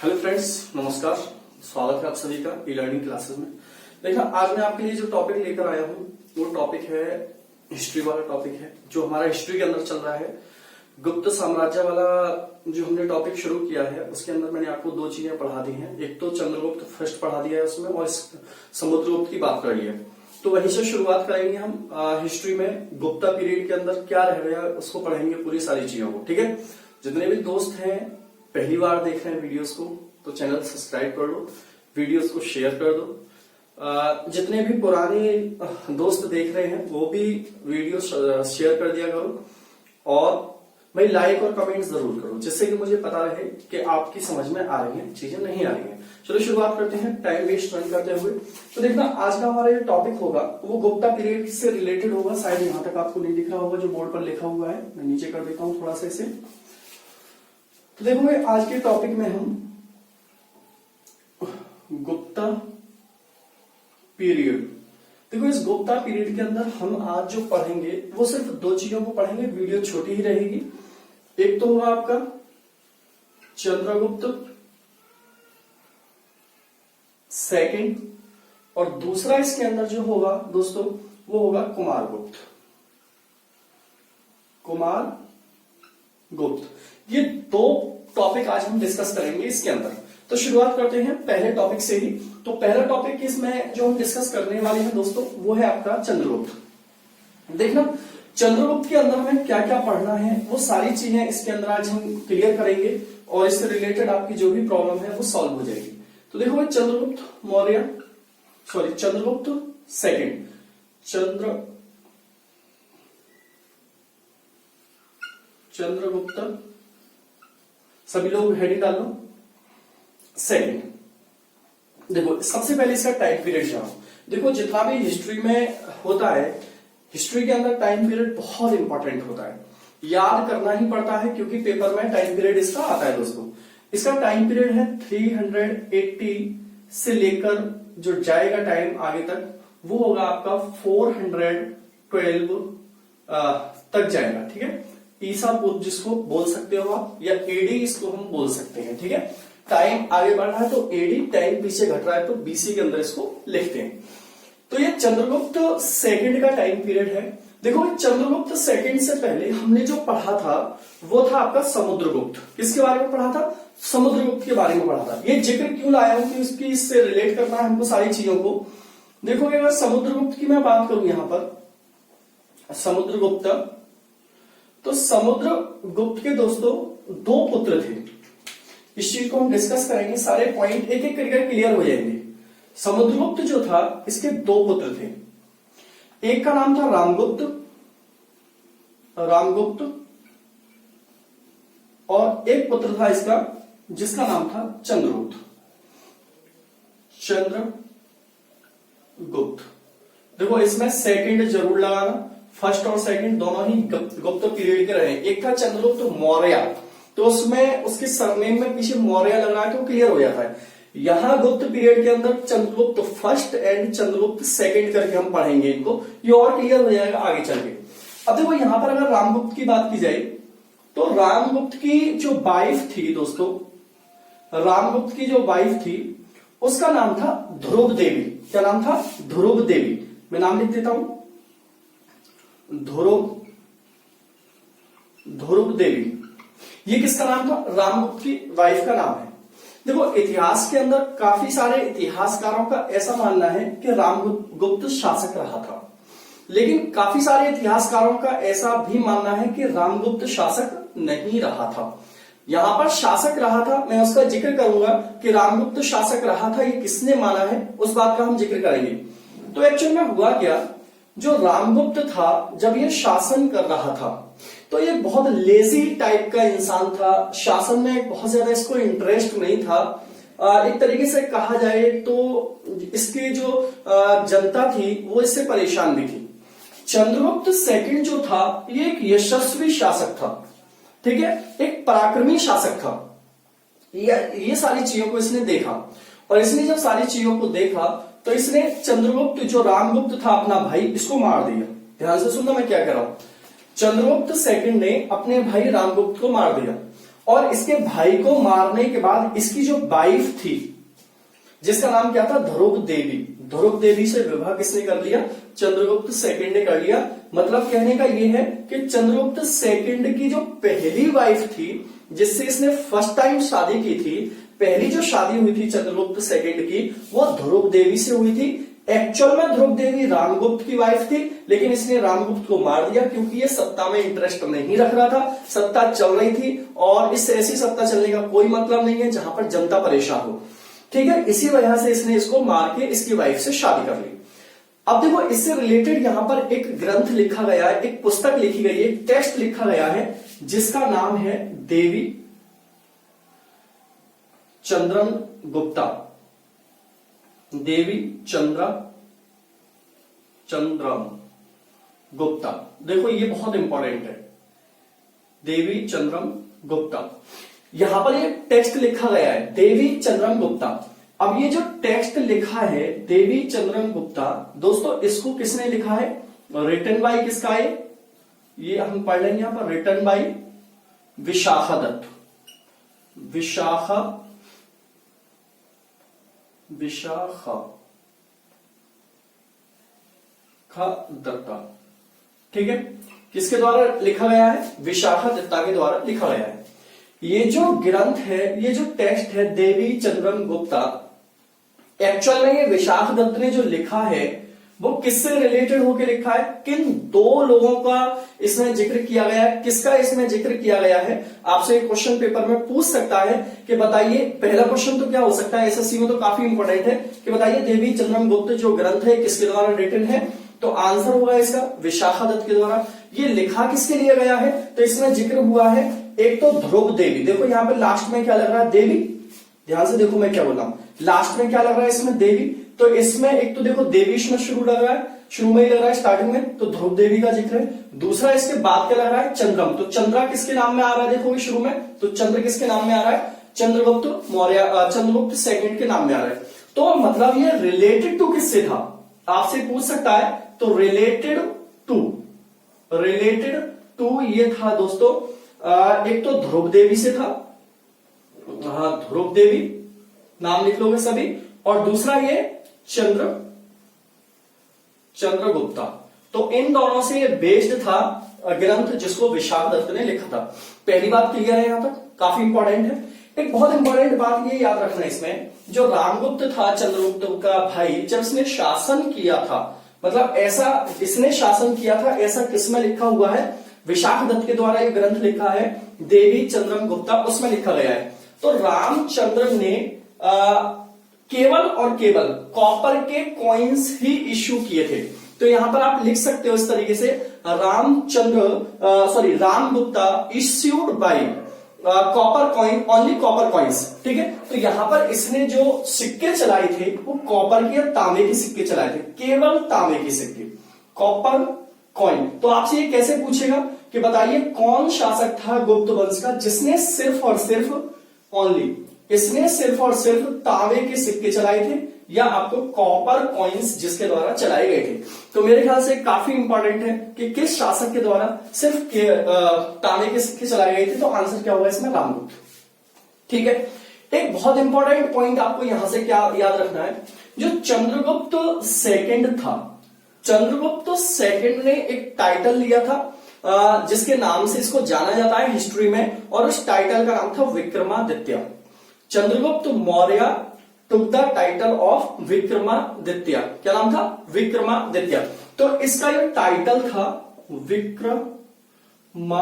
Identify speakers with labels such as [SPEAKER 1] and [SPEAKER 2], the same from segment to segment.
[SPEAKER 1] Hello friends, नमस्कार। स्वागत है आप सभी का ई लर्निंग क्लासेस में। देखा, आज मैं आपके लिए जो टॉपिक लेकर आया हूँ वो टॉपिक है हिस्ट्री वाला टॉपिक है, जो हमारा हिस्ट्री के अंदर चल रहा है। गुप्त साम्राज्य वाला जो हमने टॉपिक शुरू किया है उसके अंदर मैंने आपको दो चीजें पढ़ा दी हैं। एक तो चंद्रगुप्त फर्स्ट पढ़ा दिया है उसमें, और समुद्रगुप्त की बात कर ली है। तो वहीं से शुरुआत करेंगे हम हिस्ट्री में। गुप्ता पीरियड के अंदर क्या रह गया उसको पढ़ेंगे, पूरी सारी चीजों को। ठीक है, जितने भी दोस्त हैं पहली बार देख रहे हैं वीडियोस को तो चैनल सब्सक्राइब कर लो, वीडियोस को शेयर कर दो। जितने भी पुराने दोस्त देख रहे हैं वो भी वीडियो शेयर कर दिया करो, और भाई लाइक और कमेंट जरूर करो, जिससे कि मुझे पता रहे कि आपकी समझ में आ रही है चीजें, नहीं आ रही हैं। चलो शुरुआत करते हैं टाइम वेस्ट नहीं करते हुए। तो देखना, आज का हमारा जो टॉपिक होगा वो गुप्ता पीरियड से रिलेटेड होगा। शायद यहाँ तक आपको नहीं दिख रहा होगा जो बोर्ड पर लिखा हुआ है, मैं नीचे कर देता हूँ थोड़ा सा इसे। तो देखो, आज के टॉपिक में हम गुप्ता पीरियड, देखो इस गुप्ता पीरियड के अंदर हम आज जो पढ़ेंगे वो सिर्फ दो चीजों को पढ़ेंगे। वीडियो छोटी ही रहेगी। एक तो होगा आपका चंद्रगुप्त सेकंड, और दूसरा इसके अंदर जो होगा दोस्तों वो होगा कुमारगुप्त। कुमार गुप्त, ये दो टॉपिक आज हम डिस्कस करेंगे इसके अंदर। तो शुरुआत करते हैं पहले टॉपिक से ही। तो पहला टॉपिक इसमें जो हम डिस्कस करने वाले हैं दोस्तों वो है आपका चंद्रगुप्त। देखना, चंद्रगुप्त के अंदर हमें क्या क्या पढ़ना है वो सारी चीजें इसके अंदर आज हम क्लियर करेंगे, और इससे रिलेटेड आपकी जो भी प्रॉब्लम है वो सॉल्व हो जाएगी। तो देखो, चंद्रगुप्त मौर्य, सॉरी चंद्रगुप्त सेकंड, चंद्रगुप्त, सभी लोग हेडिंग डाल लो। सेकंड, देखो सबसे पहले इसका टाइम पीरियड जाओ। देखो, जितना भी हिस्ट्री में होता है, हिस्ट्री के अंदर टाइम पीरियड बहुत इंपॉर्टेंट होता है, याद करना ही पड़ता है, क्योंकि पेपर में टाइम पीरियड इसका आता है दोस्तों। इसका टाइम पीरियड है 380 से लेकर जो जाएगा टाइम आगे तक वो होगा आपका 412 तक जाएगा। ठीक है, ईसा पूर्व जिसको बोल सकते हो आप, या एडी इसको हम बोल सकते हैं। ठीक है, टाइम आगे बढ़ रहा है तो एडी, टाइम पीछे घट रहा है तो बीसी के अंदर इसको लिखते हैं। तो ये चंद्रगुप्त सेकंड का टाइम पीरियड है। देखो, चंद्रगुप्त सेकंड से पहले हमने जो पढ़ा था वो था आपका समुद्रगुप्त। किसके बारे में पढ़ा था? समुद्रगुप्त के बारे में पढ़ा था। ये जिक्र क्यों लाया हूं कि उसकी इससे रिलेट करना है हमको सारी चीजों को। देखो, अगर समुद्रगुप्त की मैं बात करूं यहां पर समुद्रगुप्त, तो समुद्रगुप्त के दोस्तों दो पुत्र थे। इस चीज को हम डिस्कस करेंगे, सारे पॉइंट एक एक करके क्लियर हो जाएंगे। समुद्रगुप्त जो था इसके दो पुत्र थे। एक का नाम था रामगुप्त, और एक पुत्र था इसका जिसका नाम था चंद्रगुप्त। देखो, इसमें सेकंड जरूर लगाना, फर्स्ट और सेकंड दोनों ही गुप्त पीरियड के रहे। एक था चंद्रगुप्त मौर्य, तो उसमें उसके सरनेम में पीछे मौर्य लग रहा है तो क्लियर हो जाता है। यहां गुप्त पीरियड के अंदर Chandragupta first and Chandragupta second करके हम पढ़ेंगे इनको, ये और क्लियर हो जाएगा आगे चल के। अब देखो, यहां पर अगर रामगुप्त की बात की जाए तो रामगुप्त की जो वाइफ थी दोस्तों, रामगुप्त की जो वाइफ थी उसका नाम था ध्रुव देवी। क्या नाम था? ध्रुव देवी। मैं नाम लिख देता हूं, ध्रुव देवी। ये किसका नाम था? रामगुप्त की वाइफ का नाम है। देखो, इतिहास के अंदर काफी सारे इतिहासकारों का ऐसा मानना है कि रामगुप्त शासक रहा था, लेकिन काफी सारे इतिहासकारों का ऐसा भी मानना है कि रामगुप्त शासक नहीं रहा था। यहां पर शासक रहा था, मैं उसका जिक्र करूंगा कि रामगुप्त शासक रहा था, ये किसने माना है उस बात का हम जिक्र करेंगे। तो एक्चुअल में हुआ क्या, जो रामगुप्त था जब ये शासन कर रहा था तो ये बहुत लेजी टाइप का इंसान था। शासन में बहुत ज्यादा इसको इंटरेस्ट नहीं था। एक तरीके से कहा जाए तो इसकी जो जनता थी वो इससे परेशान भी थी। चंद्रगुप्त सेकंड जो था ये एक यशस्वी शासक था। ठीक है, एक पराक्रमी शासक था। ये सारी चीजों को इसने देखा, और इसने जब सारी चीजों को देखा तो इसने चंद्रगुप्त जो रामगुप्त था अपना भाई, इसको मार दिया। ध्यान से सुनना मैं क्या कह रहा हूं। चंद्रगुप्त सेकंड ने अपने भाई रामगुप्त को मार दिया, और इसके भाई को मारने के बाद इसकी जो वाइफ थी, जिसका नाम क्या था, ध्रुव देवी, ध्रुव देवी से विवाह किसने कर लिया, चंद्रगुप्त सेकंड ने कर लिया। मतलब कहने का ये है कि चंद्रगुप्त सेकंड की जो पहली वाइफ थी, जिससे इसने फर्स्ट टाइम शादी की थी, पहली जो शादी हुई थी चंद्रगुप्त सेकंड की, वो ध्रुव देवी से हुई थी। एक्चुअल में ध्रुव देवी रामगुप्त की वाइफ थी, लेकिन इसने रामगुप्त को मार दिया क्योंकि ये सत्ता में इंटरेस्ट नहीं रख रहा था, सत्ता चल रही थी और इससे ऐसी सत्ता चलने का कोई मतलब नहीं है जहां पर जनता परेशान हो। ठीक है, इसी वजह से इसने इसको मार के इसकी वाइफ से शादी कर ली। अब देखो इससे रिलेटेड यहां पर एक ग्रंथ लिखा गया है, एक पुस्तक लिखी गई है, एक टेक्स्ट लिखा गया है, जिसका नाम है देवी चंद्रम गुप्ता, देवी चंद्रम गुप्ता। देखो ये बहुत इंपॉर्टेंट है, देवी चंद्रम गुप्ता। यहां पर ये टेक्स्ट लिखा गया है, देवी चंद्रम गुप्ता। अब ये जो टेक्स्ट लिखा है देवी चंद्रम गुप्ता, दोस्तों इसको किसने लिखा है, रिटन बाय किसका है, ये हम पढ़ लेंगे यहां पर, रिटन बाय विशाखा दत्त, विशाखा दत्ता। ठीक है, किसके द्वारा लिखा गया है, विशाखा दत्ता के द्वारा लिखा गया है। ये जो ग्रंथ है, ये जो टेक्स्ट है देवी चंद्रम गुप्ता, एक्चुअल में ये विशाख दत्त ने जो लिखा है वो किससे रिलेटेड होकर लिखा है, किन दो लोगों का इसमें जिक्र किया गया है, किसका इसमें जिक्र किया गया है। आपसे क्वेश्चन पेपर में पूछ सकता है कि बताइए, पहला क्वेश्चन तो क्या हो सकता है, एसएससी में तो काफी इंपॉर्टेंट है कि बताइए देवी चंद्रम गुप्त जो ग्रंथ है किसके द्वारा रिटन है, तो आंसर होगा इसका विशाखा दत्त के द्वारा। ये लिखा किसके लिए गया है, तो इसमें जिक्र हुआ है एक तो ध्रुव देवी, देखो यहां पे लास्ट में क्या लग रहा है, देवी, ध्यान से देखो मैं क्या बोल रहा हूं, लास्ट में क्या लग रहा है इसमें, देवी। तो इसमें एक तो देखो देवी इसमें शुरू लग रहा है, शुरू में ही लग रहा है स्टार्टिंग में, तो ध्रुव देवी का जिक्र है। दूसरा इसके बाद क्या लग रहा है, चंद्रम, तो चंद्रा किसके नाम में आ रहा है, देखो शुरू में, तो चंद्र किसके नाम में आ रहा है, चंद्रगुप्त मौर्य, चंद्रगुप्त सेकंड के नाम में आ रहा है। तो मतलब ये रिलेटेड टू किससे था, आपसे पूछ सकता है, तो रिलेटेड टू ये था दोस्तों, एक तो ध्रुव देवी से था, हाँ ध्रुव देवी नाम लिख लोगे सभी, और दूसरा ये चंद्रगुप्ता। तो इन दोनों से ये बेस्ड था ग्रंथ जिसको विशाख दत्त ने लिखा था। पहली बात क्लियर है, यहां तक काफी इंपॉर्टेंट है। एक बहुत इंपॉर्टेंट बात ये याद रखना इसमें, जो रामगुप्त था चंद्रगुप्त का भाई, जब इसने शासन किया था, मतलब ऐसा इसने शासन किया था, ऐसा किसमें लिखा हुआ है, विशाख दत्त के द्वारा ये ग्रंथ लिखा है देवी चंद्रम गुप्ता, उसमें लिखा गया है। तो रामचंद्र ने केवल और केवल कॉपर के कॉइन्स ही इश्यू किए थे। तो यहां पर आप लिख सकते हो इस तरीके से, Ramgupta issued by copper coin, only copper coins. ठीक है, तो यहां पर इसने जो सिक्के चलाए थे वो कॉपर के या तांबे के सिक्के चलाए थे, केवल तांबे के सिक्के, कॉपर कॉइन। तो आपसे ये कैसे पूछेगा कि बताइए कौन शासक था गुप्त वंश का जिसने सिर्फ और सिर्फ ओनली, इसने सिर्फ और सिर्फ तांबे के सिक्के चलाए थे, या आपको कॉपर कॉइन्स जिसके द्वारा चलाए गए थे। तो मेरे ख्याल से काफी इंपॉर्टेंट है कि किस शासक के द्वारा सिर्फ तांबे के सिक्के चलाए गए थे, तो आंसर क्या होगा इसमें, रामगुप्त। ठीक है, एक बहुत इंपॉर्टेंट पॉइंट आपको यहां से क्या याद रखना है, जो चंद्रगुप्त सेकंड था, चंद्रगुप्त सेकंड ने एक टाइटल लिया था जिसके नाम से इसको जाना जाता है हिस्ट्री में, और उस टाइटल का नाम था Vikramaditya. Chandragupta Maurya took the title of Vikramaditya, क्या नाम था, विक्रमादित्य। तो इसका जो टाइटल था विक्रमादित्य,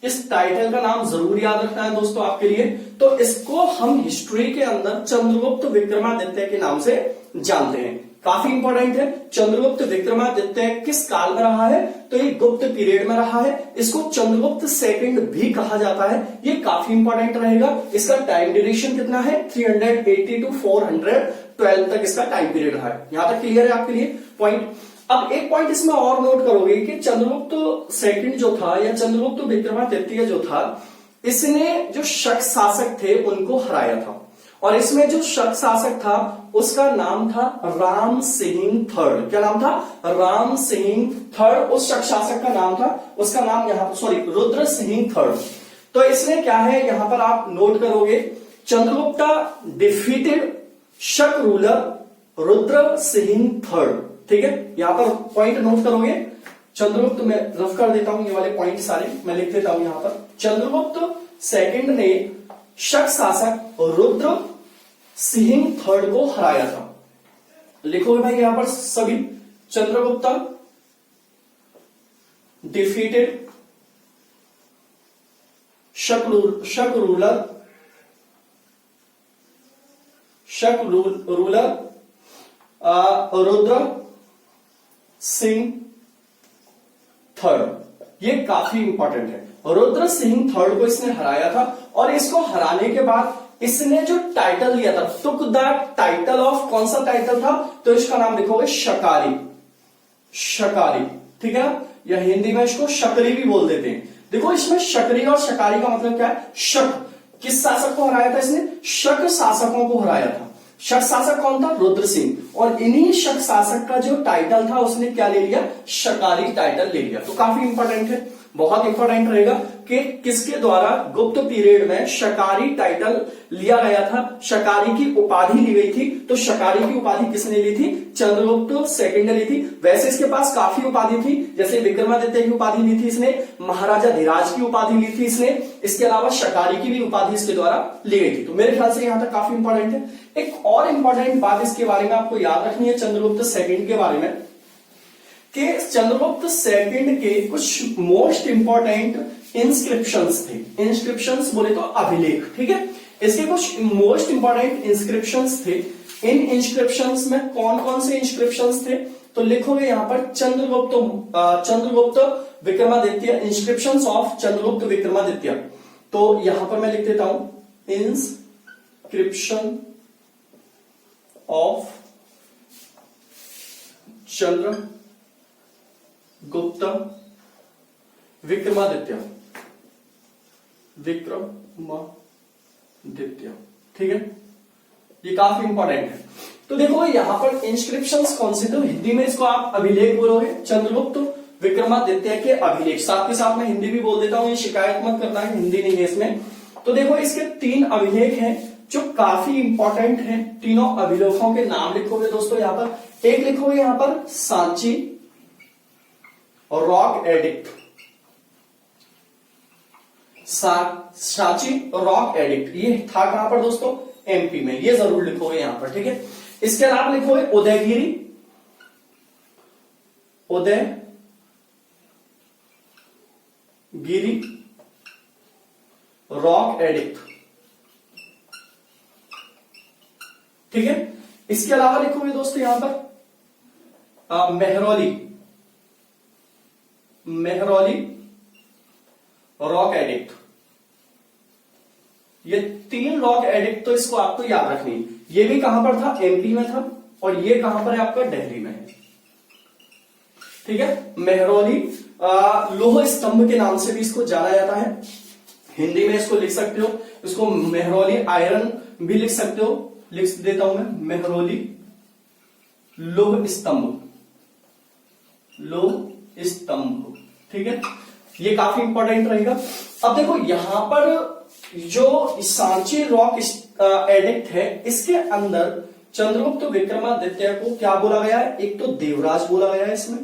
[SPEAKER 1] इस टाइटल का नाम जरूर याद रखना है दोस्तों आपके लिए। तो इसको हम हिस्ट्री के अंदर चंद्रगुप्त विक्रमादित्य के नाम से जानते हैं, काफी इंपॉर्टेंट है। चंद्रगुप्त विक्रमादित्य किस काल में रहा है, तो ये गुप्त पीरियड में रहा है, इसको चंद्रगुप्त सेकंड भी कहा जाता है, ये काफी इंपॉर्टेंट रहेगा। इसका टाइम ड्यूरेशन कितना है, 380 to 412 तक इसका टाइम पीरियड रहा है। यहां तक क्लियर है आपके लिए पॉइंट। अब एक पॉइंट इसमें और नोट करोगे कि चंद्रगुप्त सेकंड जो था, या चंद्रगुप्त विक्रमादित्य जो था, इसने जो शक शासक थे उनको हराया था, और इसमें जो शक शासक था उसका नाम था राम सिंह थर्ड। क्या नाम था? राम सिंह थर्ड उस शक शासक का नाम था। उसका नाम यहां सॉरी रुद्र सिंह थर्ड। तो इसमें क्या है यहां पर आप नोट करोगे, चंद्रगुप्ता डिफीटेड शक रूलर रुद्र सिंह थर्ड। ठीक है, यहां पर पॉइंट नोट करोगे। चंद्रगुप्त मैं रफ कर देता हूं, ये वाले पॉइंट सारे मैं लिख देता हूं यहां पर। चंद्रगुप्त सेकंड ने शक शासक रुद्र सिंह थर्ड को हराया था। लिखोगे भाई यहां पर सभी, चंद्रगुप्ता डिफीटेड शक रूलर रुद्र सिंह थर्ड। ये काफी इंपॉर्टेंट है। रुद्र सिंह थर्ड को इसने हराया था और इसको हराने के बाद इसने जो टाइटल लिया था, टुक द टाइटल ऑफ, कौन सा टाइटल था? तो इसका नाम लिखोगे शकारी। शकारी, ठीक है, या हिंदी में इसको शकरी भी बोल देते हैं। देखो इसमें शकरी और शकारी का मतलब क्या है? शक। किस शासक को हराया था इसने? शक शासकों को हराया था। शक शासक कौन था? रुद्र सिंह। और इन्हीं शक शासक का जो टाइटल था उसने क्या ले लिया? शकारी टाइटल ले लिया। तो काफी इंपॉर्टेंट है, बहुत इंपॉर्टेंट रहेगा कि किसके द्वारा गुप्त पीरियड में शकारी टाइटल लिया गया था, शकारी की उपाधि ली गई थी। तो शकारी की उपाधि किसने ली थी? चंद्रगुप्त सेकंड ने ली थी। वैसे इसके पास काफी उपाधि थी, जैसे विक्रमादित्य की उपाधि ली थी इसने, महाराजा धीराज की उपाधि ली थी इसने, इसके अलावा शकारी की भी उपाधि इसके द्वारा ली गई थी। तो मेरे ख्याल से यहां तक काफी इंपॉर्टेंट है। एक और इंपॉर्टेंट बात इसके बारे में आपको याद रखनी है चंद्रगुप्त सेकंड के बारे में, कि चंद्रगुप्त सेकंड के कुछ मोस्ट इंपॉर्टेंट इंस्क्रिप्शंस थे। इंस्क्रिप्शंस बोले तो अभिलेख, ठीक है, इसके कुछ मोस्ट इंपॉर्टेंट इंस्क्रिप्शंस थे। इन इंस्क्रिप्शंस में कौन कौन से इंस्क्रिप्शंस थे? तो लिखोगे यहां पर चंद्रगुप्त विक्रमादित्य, इंस्क्रिप्शंस ऑफ चंद्रगुप्त विक्रमादित्य। तो यहां पर मैं लिख देता हूं इंस्क्रिप्शन ऑफ चंद्रगुप्त विक्रमादित्य, ठीक है, ये काफी इंपॉर्टेंट है। तो देखो यहां पर इंस्क्रिप्शंस कौन से, तो हिंदी में इसको आप अभिलेख बोलोगे, चंद्रगुप्त विक्रमादित्य के अभिलेख। साथ के साथ मैं हिंदी भी बोल देता हूं, ये शिकायत मत करना है, हिंदी नहीं है इसमें। तो देखो इसके 3 अभिलेख हैं जो काफी इंपॉर्टेंट हैं। तीनों अभिलेखों के नाम लिखोगे दोस्तों यहां पर। एक लिखोगे यहां पर Sanchi rock edict, Sanchi rock edict, ये था कहां पर दोस्तों? एमपी में। ये जरूर लिखोगे यहां पर, ठीक है। इसके अलावा लिखोगे उदयगिरी रॉक एडिक्ट, ठीक है। इसके अलावा लिखोगे दोस्तों यहां पर मेहरौली रॉक एडिक्ट। ये 3 रॉक एडिक्ट तो इसको आपको याद रखनी है। ये भी कहां पर था? एमपी में था। और ये कहां पर है आपका? दिल्ली में है, ठीक है। मेहरौली लोह स्तंभ के नाम से भी इसको जाना जाता है। हिंदी में इसको लिख सकते हो, इसको मेहरौली आयरन भी लिख सकते हो। लिख देता हूं मैं, मेहरौली लोह स्तंभ, ठीक है। ये काफी इंपॉर्टेंट रहेगा। अब देखो यहां पर जो सांची रॉक एडिक्ट है, इसके अंदर चंद्रगुप्त विक्रमादित्य को क्या बोला गया है? एक तो देवराज बोला गया है इसमें,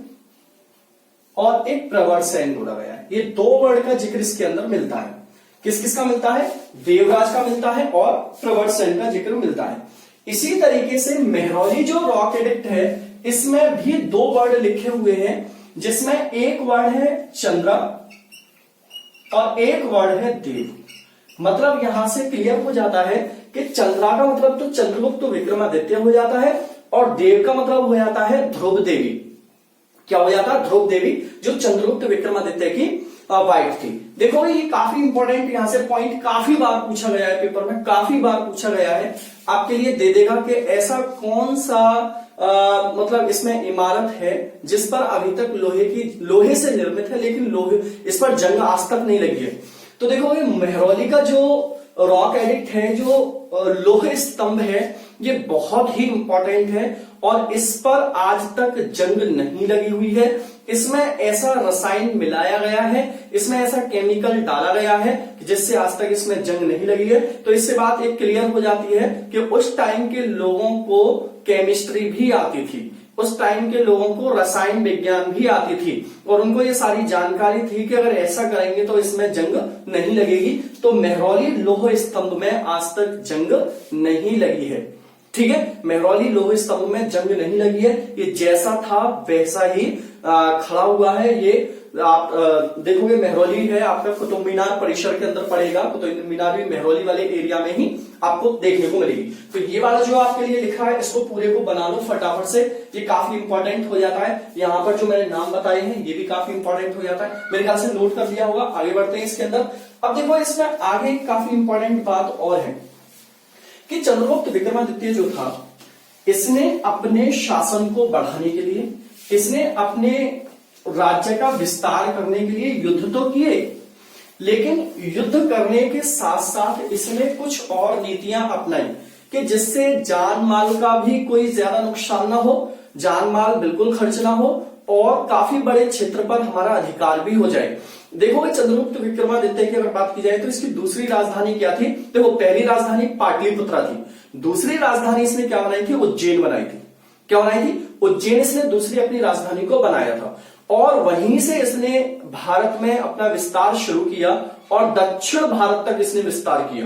[SPEAKER 1] और एक प्रवरसेन बोला गया है। ये 2 वर्ड का जिक्र इसके अंदर मिलता है। किस किस का मिलता है? देवराज का मिलता है और प्रवरसेन का जिक्र मिलता है। इसी तरीके से मेहरौली जो रॉक एडिक्ट है, इसमें भी 2 वर्ड लिखे हुए हैं, जिसमें एक वर्ड है चंद्र और एक वर्ड है देव। मतलब यहां से क्लियर हो जाता है कि चंद्रा का मतलब तो चंद्रगुप्त विक्रमादित्य हो जाता है, और देव का मतलब हो जाता है ध्रुव देवी। क्या हो जाता है? ध्रुव देवी, जो चंद्रगुप्त विक्रमादित्य की वाइफ थी। देखो ये काफी इंपॉर्टेंट यहां से पॉइंट काफी बार पूछा गया है, पेपर में काफी बार पूछा गया है। आपके लिए दे देगा कि ऐसा कौन सा मतलब इसमें इमारत है जिस पर अभी तक लोहे से निर्मित है, लेकिन लोहे इस पर जंग आज तक नहीं लगी है। तो देखो ये मेहरौली का जो रॉक एडिक्ट है, जो लोह स्तंभ है, ये बहुत ही इंपॉर्टेंट है और इस पर आज तक जंग नहीं लगी हुई है। इसमें ऐसा रसायन मिलाया गया है, इसमें ऐसा केमिकल डाला गया है जिससे आज तक इसमें जंग नहीं लगी है। तो इससे बात एक क्लियर हो जाती है कि उस टाइम के लोगों को केमिस्ट्री भी आती थी, उस टाइम के लोगों को रसायन विज्ञान भी आती थी और उनको ये सारी जानकारी थी कि अगर ऐसा करेंगे तो इसमें जंग नहीं लगेगी। तो मेहरौली लोह स्तंभ में आज तक जंग नहीं लगी है। ठीक है, मेहरौली लोह स्तंभ में जंग नहीं लगी है, ये जैसा था वैसा ही खड़ा हुआ है। ये आप देखोगे मेहरौली है आपका कुतुब मीनार परिसर के अंदर पड़ेगा, कुतुब मीनार भी मेहरौली वाले एरिया में ही आपको देखने को मिलेगी। तो ये वाला जो आपके लिए लिखा है इसको पूरे को बना लो फटाफट से, ये काफी इंपॉर्टेंट हो जाता है। यहाँ पर जो मैंने नाम बताए हैं ये भी काफी इंपॉर्टेंट हो जाता है, मेरे ख्याल से नोट कर दिया होगा। आगे बढ़ते हैं इसके अंदर। अब देखो इसमें आगे काफी इंपॉर्टेंट बात और है कि चंद्रगुप्त विक्रमादित्य जो था, इसने अपने शासन को बढ़ाने के लिए, इसने अपने राज्य का विस्तार करने के लिए युद्ध तो किए, लेकिन युद्ध करने के साथ साथ इसने कुछ और नीतियां अपनाई कि जिससे जान माल का भी कोई ज्यादा नुकसान ना हो, जान माल बिल्कुल खर्च ना हो और काफी बड़े क्षेत्र पर हमारा अधिकार भी हो जाए। देखो चंद्रगुप्त विक्रमादित्य की अगर बात की जाए तो इसकी दूसरी राजधानी क्या थी? देखो पहली राजधानी पाटलिपुत्रा थी, दूसरी राजधानी इसने क्या बनाई थी? उज्जैन बनाई थी। क्या बनाई थी? उज्जैन इसने दूसरी अपनी राजधानी को बनाया था और वहीं से इसने भारत में अपना विस्तार शुरू किया और दक्षिण भारत तक इसने विस्तार किया।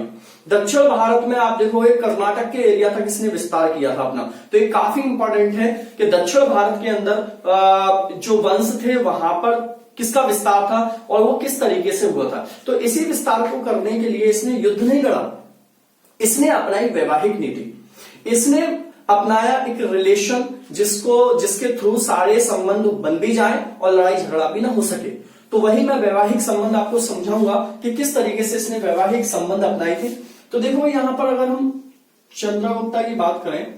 [SPEAKER 1] दक्षिण भारत में आप देखोगे कर्नाटक के एरिया तक इसने विस्तार किया था अपना। तो ये काफी इंपॉर्टेंट है कि दक्षिण भारत के अंदर जो वंश थे वहां पर किसका विस्तार था और वो किस तरीके से हुआ था। तो इसी विस्तार को करने के लिए इसने युद्ध नहीं लड़ा, इसने अपनाई वैवाहिक नीति, इसने अपनाया एक रिलेशन जिसके थ्रू सारे संबंध बन भी जाए और लड़ाई झगड़ा भी ना हो सके। तो वही मैं वैवाहिक संबंध आपको समझाऊंगा कि किस तरीके से इसने वैवाहिक संबंध अपनाए थे। तो देखो यहां पर अगर हम चंद्रगुप्ता की बात करें,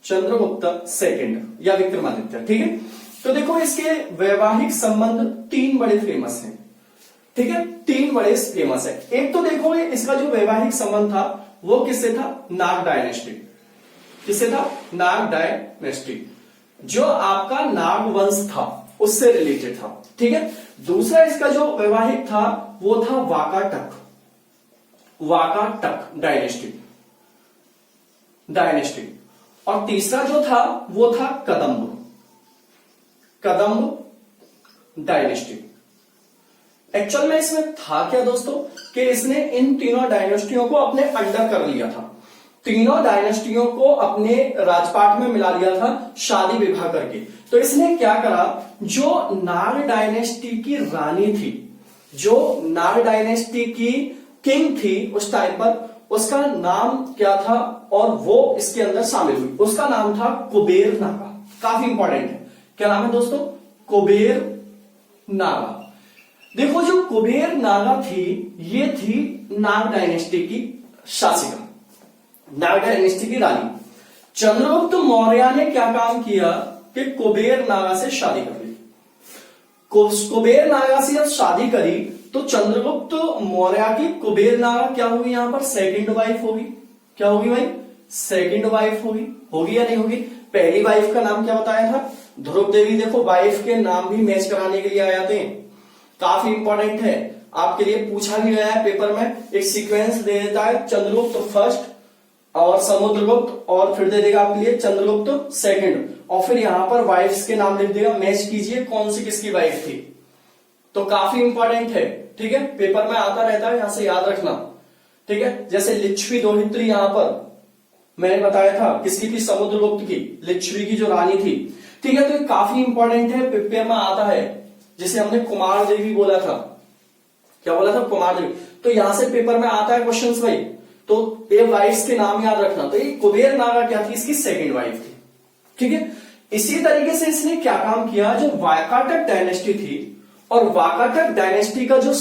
[SPEAKER 1] चंद्रगुप्त सेकंड या विक्रमादित्य, ठीक है, तो देखो इसके वैवाहिक संबंध तीन बड़े फेमस हैं। ठीक है, तीन बड़े फेमस है। एक तो देखो इसका जो वैवाहिक संबंध था वो किससे था? नाग डायनेस्टी। किससे था? नाग डायनेस्टी, जो आपका नाग वंश था उससे रिलेटेड था। ठीक है, दूसरा इसका जो वैवाहिक था वो था वाकाटक, वाकाटक डायनेस्टी, और तीसरा जो था वो था कदम्ब डायनेस्टी। एक्चुअल में इसमें था क्या दोस्तों कि इसने इन तीनों डायनेस्टियों को अपने अंडर कर लिया था, तीनों डायनेस्टियों को अपने राजपाट में मिला लिया था शादी विवाह करके। तो इसने क्या करा, जो नाग डायनेस्टी की रानी थी, जो नाग डायनेस्टी की किंग थी उस टाइम पर, उसका नाम क्या था और वो इसके अंदर शामिल हुई। उसका नाम था कुबेर नागा। काफी इंपॉर्टेंट है, क्या नाम है दोस्तों? कुबेर नागा। देखो जो कुबेर नागा थी ये थी नाग डायनेस्टी की शासिका, नाग डायनेस्टी की रानी। चंद्रगुप्त मौर्य ने क्या काम किया कि कुबेर नागा से शादी कर ली। कुबेर नागा से जब शादी करी तो चंद्रगुप्त मौर्य की कुबेर नागा क्या होगी? यहां पर सेकंड वाइफ होगी। क्या होगी भाई? सेकंड वाइफ होगी या नहीं होगी? पहली वाइफ का नाम क्या बताया था? ध्रुव देवी। देखो वाइफ के नाम भी मैच कराने के लिए आ जाते हैं, काफी इंपॉर्टेंट है, आपके लिए पूछा भी गया है पेपर में। एक सीक्वेंस दे देता है, चंद्रगुप्त फर्स्ट और समुद्रगुप्त, और फिर दे देगा आपके लिए चंद्रगुप्त सेकंड, और फिर यहां पर वाइफ्स के नाम लिख देगा, मैच कीजिए कौन सी किसकी वाइफ थी। तो काफी इंपॉर्टेंट है, ठीक है, पेपर में आता रहता है, यहां से याद रखना। ठीक है, जैसे लिच्छवी दोहित्री यहां पर मैंने बताया था किसकी थी? समुद्रगुप्त की, लिच्छवी की जो रानी थी। ठीक है, तो ये काफी इंपॉर्टेंट है, पेपर में आता है। जिसे हमने कुमार देवी बोला था, क्या बोला था? कुमार देवी। तो यहां से पेपर में आता है क्वेश्चंस भाई, तो ये वाइफ्स के नाम याद रखना। तो ये कुबेर नागा क्या थी? इसकी सेकंड वाइफ थी। ठीक है, इसी तरीके से इसने क्या काम किया, जो वाकाटक डायनेस्टी थी और वाकाटक डायनेस्टी का जो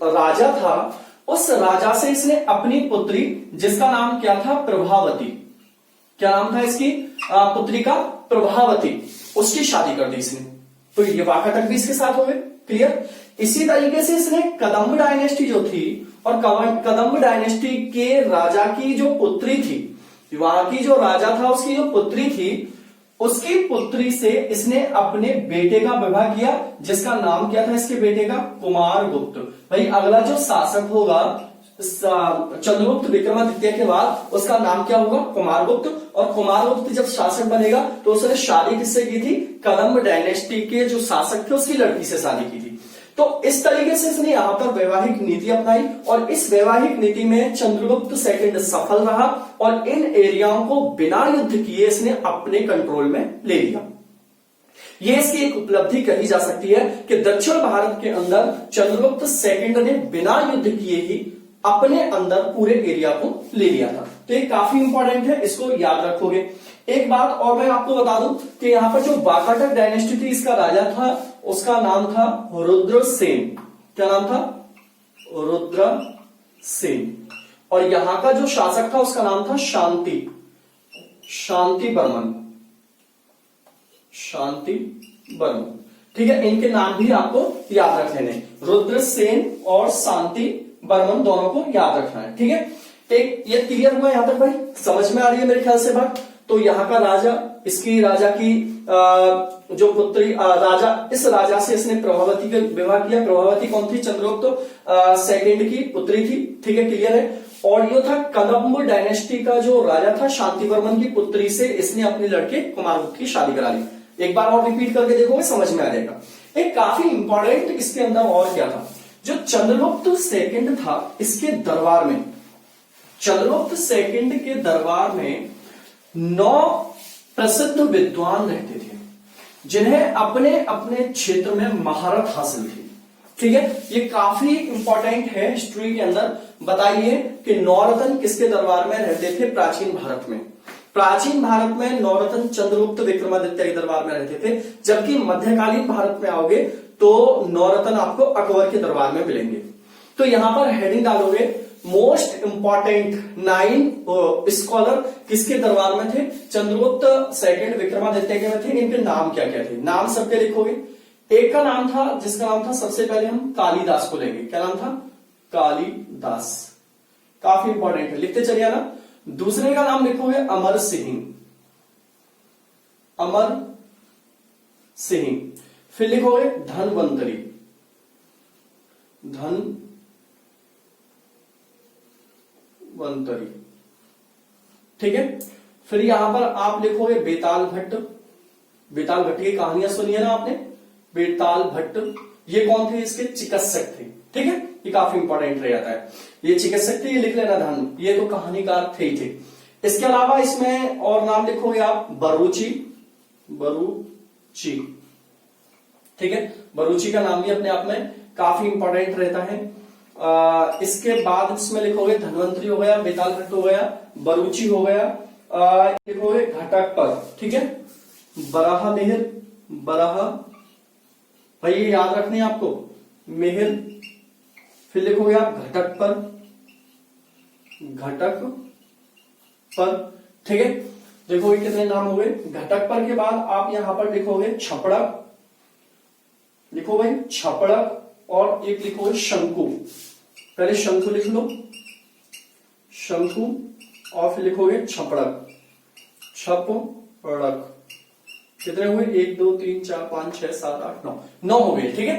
[SPEAKER 1] राजा था उस राजा से इसने अपनी पुत्री, जिसका नाम क्या था? प्रभावती। क्या नाम था इसकी पुत्री का? प्रभावती। उसकी शादी कर दी इसने, तो ये वाकाटक भी इसके साथ हो गए। क्लियर। इसी तरीके से इसने कदम्ब डायनेस्टी जो थी और कदम्ब डायनेस्टी के राजा की जो पुत्री थी, वहां की जो राजा था उसकी जो पुत्री थी, उसकी पुत्री से इसने अपने बेटे का विवाह किया, जिसका नाम क्या था इसके बेटे का? कुमारगुप्त। भाई अगला जो शासक होगा चंद्रगुप्त विक्रमादित्य के बाद, उसका नाम क्या होगा? कुमारगुप्त। और कुमारगुप्त जब शासक बनेगा तो उसने शादी किससे की थी? कदम्ब डायनेस्टी के जो शासक थे उसकी लड़की से शादी की थी। तो इस तरीके से इसने यहां पर वैवाहिक नीति अपनाई और इस वैवाहिक नीति में चंद्रगुप्त सेकंड सफल रहा और इन एरियाओं को बिना युद्ध किए इसने अपने कंट्रोल में ले लिया। यह इसकी एक उपलब्धि कही जा सकती है कि दक्षिण भारत के अंदर चंद्रगुप्त सेकंड ने बिना युद्ध किए ही अपने अंदर पूरे एरिया को ले लिया था। तो ये काफी इंपॉर्टेंट है, इसको याद रखोगे। एक बात और मैं आपको बता दूं कि यहां पर जो वाकाटक डायनेस्टी थी, इसका राजा था, उसका नाम था रुद्रसेन। क्या नाम था? रुद्रसेन। और यहां का जो शासक था उसका नाम था शांति बर्मन। ठीक है, इनके नाम भी आपको याद रख लेने, रुद्रसेन और शांति बर्मन, दोनों को याद रखना है। ठीक है, एक ये क्लियर हुआ यहां तक भाई? समझ में आ रही है मेरे ख्याल से बात? तो यहाँ का राजा, इसकी राजा की जो पुत्री राजा, इस राजा से इसने प्रभावती का विवाह किया। प्रभावती कौन थी? चंद्रगुप्त सेकंड की पुत्री थी। ठीक है, क्लियर है। और ये था कदम्ब डायनेस्टी का जो राजा था, शांतिवर्मन की पुत्री से इसने अपने लड़के कुमारगुप्त की शादी करा ली। एक बार और रिपीट करके देखोगे समझ में आ जाएगा। एक काफी इंपॉर्टेंट इसके अंदर और क्या था, जो चंद्रगुप्त सेकंड था, इसके दरबार में, चंद्रगुप्त सेकंड के दरबार में 9 प्रसिद्ध विद्वान रहते थे, जिन्हें अपने अपने क्षेत्र में महारत हासिल थी। ठीक है, ये काफी इंपॉर्टेंट है हिस्ट्री के अंदर। बताइए कि नौरत्न किसके दरबार में रहते थे प्राचीन भारत में? प्राचीन भारत में नौरत्न चंद्रगुप्त विक्रमादित्य के दरबार में रहते थे, जबकि मध्यकालीन भारत में आओगे तो नौरत्न आपको अकबर के दरबार में मिलेंगे। तो यहां पर हेडिंग डालोगे, मोस्ट इंपॉर्टेंट 9 स्कॉलर किसके दरबार में थे? चंद्रगुप्त सेकंड विक्रमादित्य के में थे। इनके नाम क्या क्या थे? नाम सबके लिखोगे। एक का नाम था, जिसका नाम था, सबसे पहले हम कालिदास को लेंगे। क्या नाम था? कालिदास। काफी इंपॉर्टेंट है, लिखते चलिए ना। दूसरे का नाम लिखोगे अमर सिंह। अमर सिंह। फिर लिखोगे धनवंतरी। धनवंतरी। ठीक है। फिर यहां पर आप लिखोगे बेताल भट्ट। बेताल भट्ट की कहानियां सुनी है ना आपने? बेताल भट्ट ये कौन थे? इसके चिकित्सक थे। ठीक है, ये काफी इंपॉर्टेंट रह जाता है। ये चिकित्सक थे, ये लिख लेना ध्यान, ये तो कहानीकार थे ही थे। इसके अलावा इसमें और नाम लिखोगे आप बरूची। बरूची। ठीक है, बरूची का नाम भी अपने आप में काफी इंपॉर्टेंट रहता है। इसके बाद इसमें लिखोगे धनवंतरी हो गया, बेताल भट्ट हो गया, बरूची हो गया, लिखोगे घटकपर। ठीक है, बराह मेहर। बराह भाई ये याद रखने हैं आपको, मेहर। फिर लिखोगे आप घटकपर। घटकपर। ठीक है, देखो ये कितने नाम हो गए। घटकपर के बाद आप यहां पर लिखोगे छपड़क। लिखो भाई छपड़क, और एक लिखोगे शंकु। पहले शंकु लिख लो, शंकु, और फिर लिखोगे छपड़क। छपड़क। कितने हुए? 1 2 3 4 5 6 7 8 9 हो गए। ठीक है,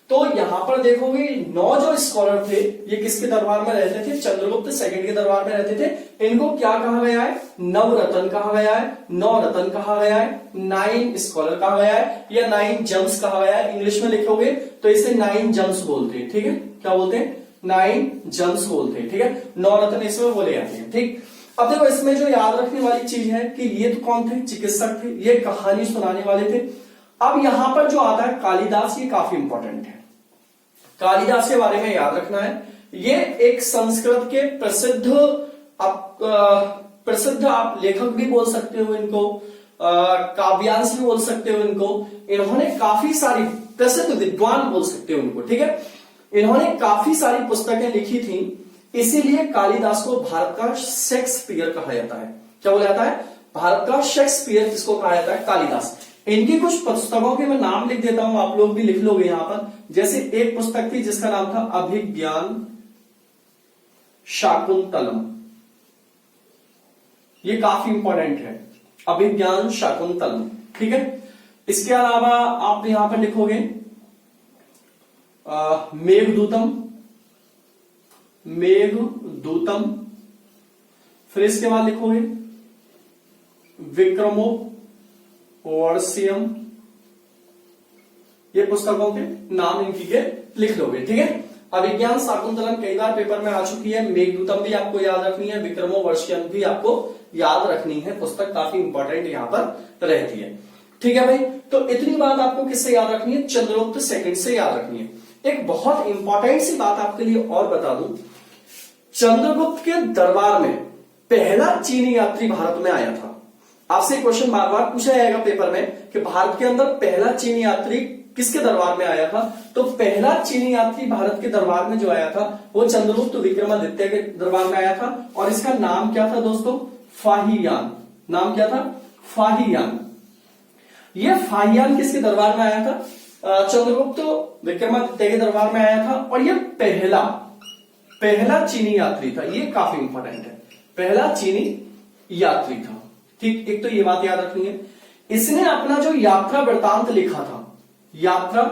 [SPEAKER 1] तो यहां पर देखोगे 9 जो स्कॉलर थे, ये किसके दरबार में रहते थे? चंद्रगुप्त सेकंड के दरबार में रहते थे। इनको क्या कहा गया है? नवरत्न कहा गया है, 9 रत्न कहा गया है, 9 स्कॉलर कहा गया है, या 9 जम्स कहा गया है। इंग्लिश में लिखोगे तो इसे 9 जम्स बोलते हैं। ठीक है, क्या बोलते हैं? 9 जम्स बोलते हैं। ठीक है, 9 रत्न इसमें बोले जाते हैं। ठीक, अब देखो इसमें जो याद रखने वाली चीज है कि ये तो कौन थे? चिकित्सक थे, ये कहानी सुनाने वाले थे। अब यहां पर जो आता है कालिदास, ये काफी इंपॉर्टेंट है। कालिदास के बारे में याद रखना है, ये एक संस्कृत के प्रसिद्ध आप लेखक भी बोल सकते हो इनको, काव्यांश भी बोल सकते हो इनको। इन्होंने काफी सारी प्रसिद्ध विद्वान बोल सकते हो इनको। ठीक है, इन्होंने काफी सारी पुस्तकें लिखी थी, इसीलिए कालिदास को भारत का शेक्सपियर कहा जाता है। क्या बोला जाता है? भारत का शेक्सपियर किसको कहा जाता है? कालिदास। इनकी कुछ पुस्तकों के मैं नाम लिख देता हूं, आप लोग भी लिख लोगे यहां पर। जैसे एक पुस्तक थी जिसका नाम था अभिज्ञान शाकुंतलम, ये काफी इंपॉर्टेंट है, अभिज्ञान शाकुंतलम, ठीक है। इसके अलावा आप यहां पर लिखोगे मेघदूतम, मेघदूतम, फिर इसके बाद लिखोगे विक्रमो वर्षियम, ये पुस्तकों के नाम इनकी के लिख लोगे, ठीक है। अभिज्ञान शाकुंतलम कई बार पेपर में आ चुकी है, मेघदूतम भी आपको याद रखनी है, विक्रमो वर्षियम भी आपको याद रखनी है, पुस्तक काफी इंपॉर्टेंट यहां पर रहती है, ठीक है भाई। तो इतनी बात आपको किससे याद रखनी है, चंद्रगुप्त सेकंड से याद रखनी है। एक बहुत इंपॉर्टेंट सी बात आपके लिए और बता दूं, चंद्रगुप्त के दरबार में पहला चीनी यात्री भारत में आया था। आपसे क्वेश्चन बार बार पूछा जाएगा पेपर में कि भारत के अंदर पहला चीनी यात्री किसके दरबार में आया था, तो पहला चीनी यात्री भारत के दरबार में जो आया था वो चंद्रगुप्त विक्रमादित्य के दरबार में आया था, और इसका नाम क्या था दोस्तों, फाहियान। नाम क्या था, फाहियान। ये फाहियान किसके दरबार में आया था, चंद्रगुप्त विक्रमादित्य के दरबार में आया था, और ये पहला चीनी यात्री था, ये काफी इंपॉर्टेंट है, पहला चीनी यात्री था, ठीक। एक तो ये बात याद रखनी है। इसने अपना जो यात्रा वृतांत लिखा था, यात्रा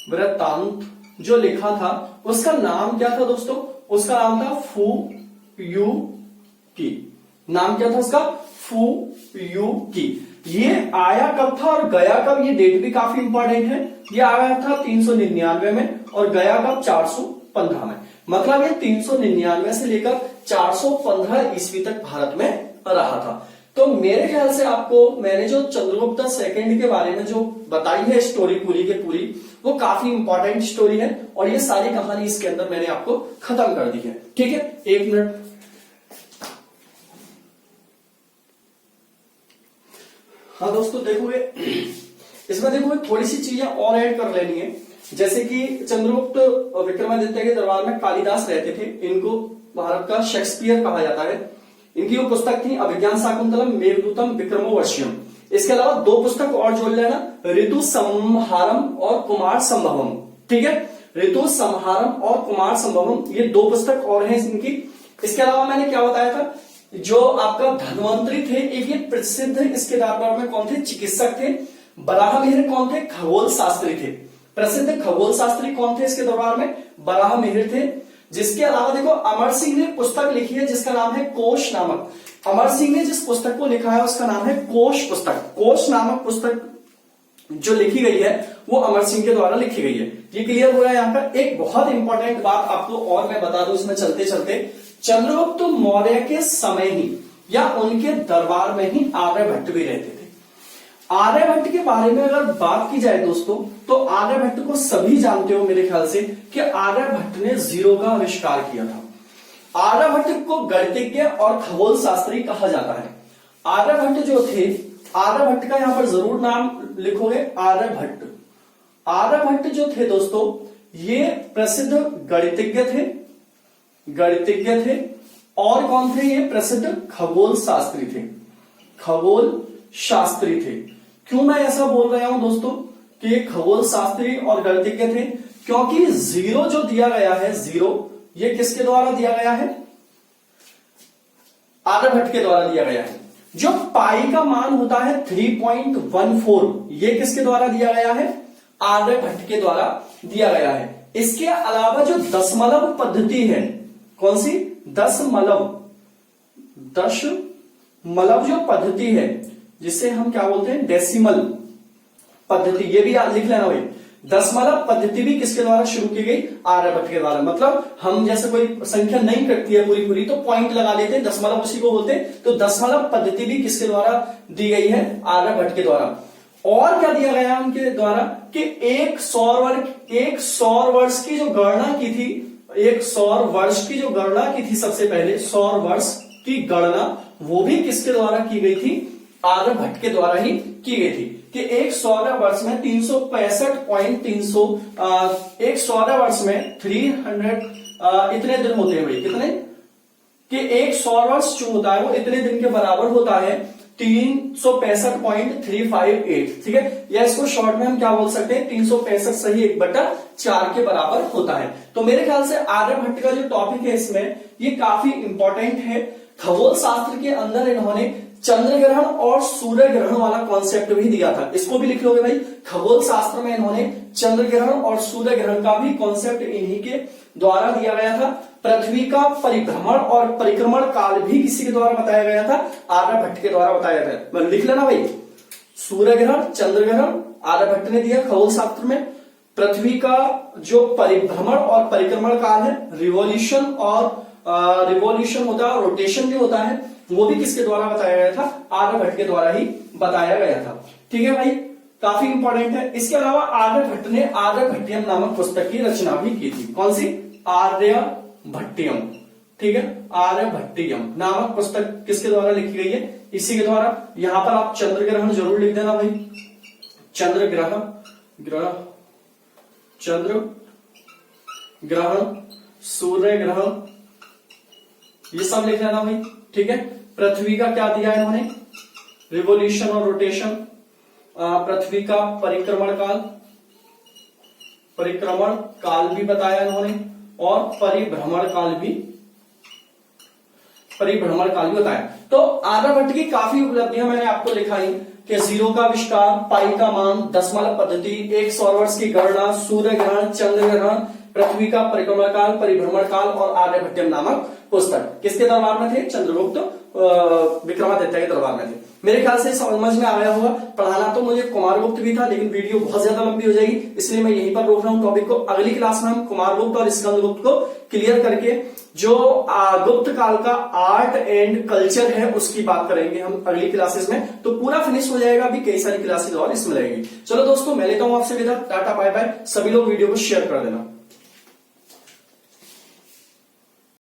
[SPEAKER 1] वृतांत जो लिखा था उसका नाम क्या था दोस्तों, उसका नाम था फू यू की। नाम क्या था उसका, फू यू की। ये आया कब था और गया कब, ये डेट भी काफी इंपॉर्टेंट है। ये आया था 399 में और गया कब, 415 में। मतलब ये 399 से लेकर 415 ईस्वी तक भारत में रहा था। तो मेरे ख्याल से आपको मैंने जो चंद्रगुप्त सेकंड के बारे में जो बताई है स्टोरी पूरी के पूरी, वो काफी इंपॉर्टेंट स्टोरी है, और ये सारी कहानी इसके अंदर मैंने आपको खत्म कर दी है, ठीक है। एक मिनट, हाँ दोस्तों देखोगे इसमें देखोगे थोड़ी सी चीजें और ऐड कर लेनी है। जैसे कि चंद्रगुप्त विक्रमादित्य के दरबार में कालिदास रहते थे, इनको भारत का शेक्सपियर कहा जाता है। इनकी वो पुस्तक थी अभिज्ञान शाकुंतलम, मेघदूतम, विक्रमो वर्षियम। इसके अलावा दो पुस्तक और जोड़ लेना, ऋतु संहारम और कुमार संभवम, ठीक है। ऋतु संहारम और कुमार संभवम, ये दो पुस्तक और हैं इनकी। इसके अलावा मैंने क्या बताया था, जो आपका धन्वंतरी थे, एक ये प्रसिद्ध इसके दरबार में कौन थे, चिकित्सक थे। बराहमिहिर कौन थे, खगोल शास्त्री थे। प्रसिद्ध खगोल शास्त्री कौन थे इसके दरबार में, बराहमिहिर थे। जिसके अलावा देखो अमर सिंह ने पुस्तक लिखी है जिसका नाम है कोश नामक। अमर सिंह ने जिस पुस्तक को लिखा है उसका नाम है कोश पुस्तक। कोश नामक पुस्तक जो लिखी गई है वो अमर सिंह के द्वारा लिखी गई है। ये क्लियर हो गया यहाँ पर। एक बहुत इंपॉर्टेंट बात आपको और मैं बता दूं इसमें चलते चलते, चंद्रगुप्त मौर्य के समय ही या उनके दरबार में ही आर्यभट्ट भी रहते थे। आर्यभट्ट के बारे में अगर बात की जाए दोस्तों, तो आर्यभट्ट को सभी जानते हो मेरे ख्याल से कि आर्यभट्ट ने जीरो का आविष्कार किया था। आर्यभट्ट को गणितज्ञ और खगोल शास्त्री कहा जाता है। आर्यभट्ट जो थे, आर्यभट्ट का यहां पर जरूर नाम लिखोगे, आर्यभट्ट। आर्यभट्ट जो थे दोस्तों, ये प्रसिद्ध गणितज्ञ थे और कौन थे, ये प्रसिद्ध खगोल शास्त्री थे। खगोल शास्त्री थे। क्यों मैं ऐसा बोल रहा हूं दोस्तों कि ये खगोल शास्त्री और गणितज्ञ थे, क्योंकि जीरो जो दिया गया है, जीरो, ये किसके द्वारा दिया गया है, आर्यभट्ट के द्वारा दिया गया है। जो पाई का मान होता है 3.14, ये किसके द्वारा दिया गया है, आर्यभट्ट के द्वारा दिया गया है। इसके अलावा जो दशमलव पद्धति है, कौन सी, दशमलव जो पद्धति है जिसे हम क्या बोलते हैं, डेसिमल पद्धति, ये भी लिख लेना भाई। दशमलव पद्धति भी किसके द्वारा शुरू की गई, आर्यभट्ट के द्वारा। मतलब हम जैसे कोई संख्या नहीं कटती है पूरी पूरी तो पॉइंट लगा लेते हैं, दशमलव उसी को बोलते हैं। तो दशमलव पद्धति भी किसके द्वारा दी गई है, आर्यभट्ट के द्वारा। और क्या दिया गया है उनके द्वारा कि एक सौर वर्ष की जो गणना की थी, एक सौर वर्ष की जो गणना की थी, सबसे पहले सौर वर्ष की गणना वो भी किसके द्वारा की गई थी, आर्यभट्ट के द्वारा ही की गई थी। कि एक सौर वर्ष में 365.300, एक सौर वर्ष में 300 इतने दिन होते हैं भाई, कितने, कि एक सौर वर्ष जो होता है वो इतने दिन के बराबर होता है। 365.358, ठीक है, या इसको शॉर्ट में हम क्या बोल सकते हैं, 365 सही 1/4 के बराबर होता है। तो मेरे ख्याल से आर्यभट्ट का जो टॉपिक है इसमें ये काफी इंपॉर्टेंट है। खगोल शास्त्र के अंदर इन्होंने चंद्र ग्रहण और सूर्य ग्रहण वाला कॉन्सेप्ट भी दिया था, इसको भी लिख लोगे भाई। खगोल शास्त्र में इन्होंने चंद्र ग्रहण और सूर्य ग्रहण का भी कॉन्सेप्ट इन्हीं के द्वारा दिया गया था। पृथ्वी का परिभ्रमण और परिक्रमण काल भी किसी के द्वारा बताया गया था, आर्यभट्ट के द्वारा बताया गया था। लिख लेना भाई, सूर्य ग्रहण, चंद्र ग्रहण आर्यभट्ट ने दिया खगोल शास्त्र में। पृथ्वी का जो परिभ्रमण और परिक्रमण काल है, रिवॉल्यूशन होता है, रोटेशन जो होता है, वो भी किसके द्वारा बताया गया था, आर्यभट्ट के द्वारा ही बताया गया था। ठीक है भाई, काफी इंपॉर्टेंट है। इसके अलावा आर्यभट्ट ने आर्यभट्टियम नामक पुस्तक की रचना भी की थी। कौन सी, आर्यभट्टियम, ठीक है, आर्यभट्टियम नामक पुस्तक किसके द्वारा लिखी गई है, इसी के द्वारा। यहां पर आप चंद्र ग्रहण जरूर लिख देना भाई, चंद्र ग्रहण, चंद्र ग्रहण, सूर्य ग्रहण, ये सब लिख लेना भाई, ठीक है। पृथ्वी का क्या दिया है इन्होंने, रिवोल्यूशन और रोटेशन, पृथ्वी का परिक्रमण काल भी बताया इन्होंने, और परिभ्रमण काल भी बताया। तो आर्यभट्ट की काफी उपलब्धियां मैंने आपको दिखाई कि जीरो का आविष्कार, पाई का मान, दशमलव पद्धति, एक सौरवर्ष की गणना, सूर्य ग्रहण, चंद्र ग्रहण, पृथ्वी का परिक्रमण काल, परिभ्रमण काल और आर्यभट्टियम नामक पुस्तक किसके दरबार में थे, चंद्रगुप्त विक्रमादित्य के दरबार में थे। मेरे ख्याल से समझ में आया होगा। पढ़ाना तो मुझे कुमारगुप्त भी था, लेकिन वीडियो बहुत ज्यादा लंबी हो जाएगी, इसलिए मैं यहीं पर रोक रहा हूं टॉपिक को। अगली क्लास में हम कुमारगुप्त और स्कंदगुप्त को क्लियर करके जो गुप्त काल का आर्ट एंड कल्चर है उसकी बात करेंगे हम अगली क्लासेस में। तो पूरा फिनिश हो जाएगा, अभी कई सारी क्लासेस और इसमें लगेगी। चलो दोस्तों, मैं लेता हूं आपसे विदा, टाटा बाय बाय। सभी लोग वीडियो को शेयर कर देना।